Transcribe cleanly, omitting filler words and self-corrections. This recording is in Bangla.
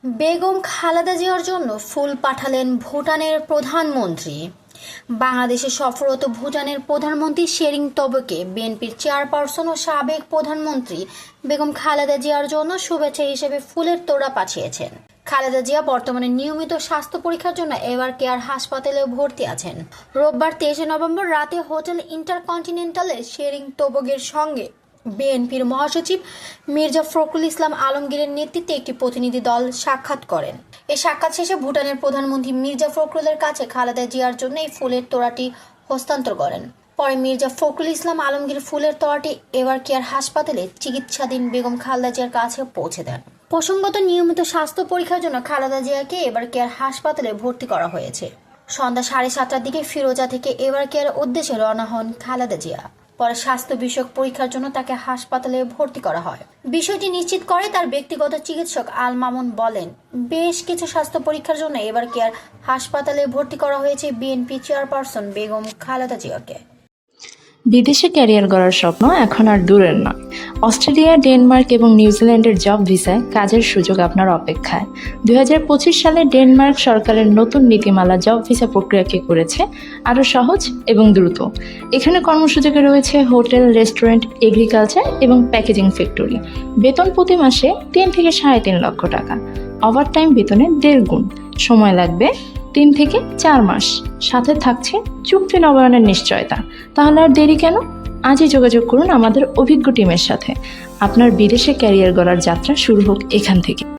বেগম খালেদা জিয়ার জন্য ফুল পাঠালেন ভুটানের প্রধানমন্ত্রী। বাংলাদেশে সফররত ভুটানের প্রধানমন্ত্রী শেরিং তবকে বিএনপির চেয়ারপারসন ও সাবেক প্রধানমন্ত্রী বেগম খালেদা জিয়ার জন্য শুভেচ্ছা হিসেবে ফুলের তোড়া পাঠিয়েছেন। খালেদা জিয়া বর্তমানে নিয়মিত স্বাস্থ্য পরীক্ষার জন্য এভার কেয়ার হাসপাতালে ভর্তি আছেন। রোববার 23 নভেম্বর রাতে হোটেল ইন্টারকন্টিনেন্টালে শেরিং তবগের সঙ্গে বিএনপির মহাসচিব মির্জা ফখরুল ইসলাম আলমগীরের নেতৃত্বে একটি প্রতিনিধি দল সাক্ষাৎ করেন। এই সাক্ষাৎ শেষে ভুটানের প্রধানমন্ত্রী মির্জা ফখরুলের কাছে খালেদা জিয়ার জন্য এই ফুলের তোড়াটি হস্তান্তর করেন। পরে মির্জা ফখরুল ইসলাম আলমগীর ফুলের তোড়াটি এভার কেয়ার হাসপাতালে চিকিৎসাধীন বেগম খালেদা জিয়ার কাছে পৌঁছে দেন। প্রসঙ্গত, নিয়মিত স্বাস্থ্য পরীক্ষার জন্য খালেদা জিয়াকে এভার কেয়ার হাসপাতালে ভর্তি করা হয়েছে। সন্ধ্যা 7:30টার দিকে ফিরোজা থেকে এভার কেয়ার উদ্দেশ্যে রওনা হন খালেদা জিয়া। পরে স্বাস্থ্য বিষয়ক পরীক্ষার জন্য তাকে হাসপাতালে ভর্তি করা হয়। বিষয়টি নিশ্চিত করে তার ব্যক্তিগত চিকিৎসক আল মামুন বলেন, বেশ কিছু স্বাস্থ্য পরীক্ষার জন্য এভার কেয়ার হাসপাতালে ভর্তি করা হয়েছে বিএনপি চেয়ারপারসন বেগম খালেদা জিয়াকে। বিদেশে ক্যারিয়ার গড়ার স্বপ্ন এখন আর দূরের নয়। অস্ট্রেলিয়া, ডেনমার্ক এবং নিউজিল্যান্ডের জব ভিসায় কাজের সুযোগ আপনার অপেক্ষায়। 2025 সালে ডেনমার্ক সরকারের নতুন নীতিমালা জব ভিসা প্রক্রিয়াকে করেছে আরও সহজ এবং দ্রুত। এখানে কর্মসূচিতে রয়েছে হোটেল, রেস্টুরেন্ট, এগ্রিকালচার এবং প্যাকেজিং ফ্যাক্টরি। বেতন প্রতি মাসে 3 থেকে 3.5 লক্ষ টাকা। ওভারটাইম বেতনের 1.5 গুণ। সময় লাগবে 3 থেকে 4 মাস। সাথে থাকছে চুক্তি নবায়নের নিশ্চয়তা। তাহলে আর দেরি কেন? আজই যোগাযোগ করুন আমাদের অভিজ্ঞ টিমের সাথে। আপনার বিদেশে ক্যারিয়ার গড়ার যাত্রা শুরু হোক এখান থেকে।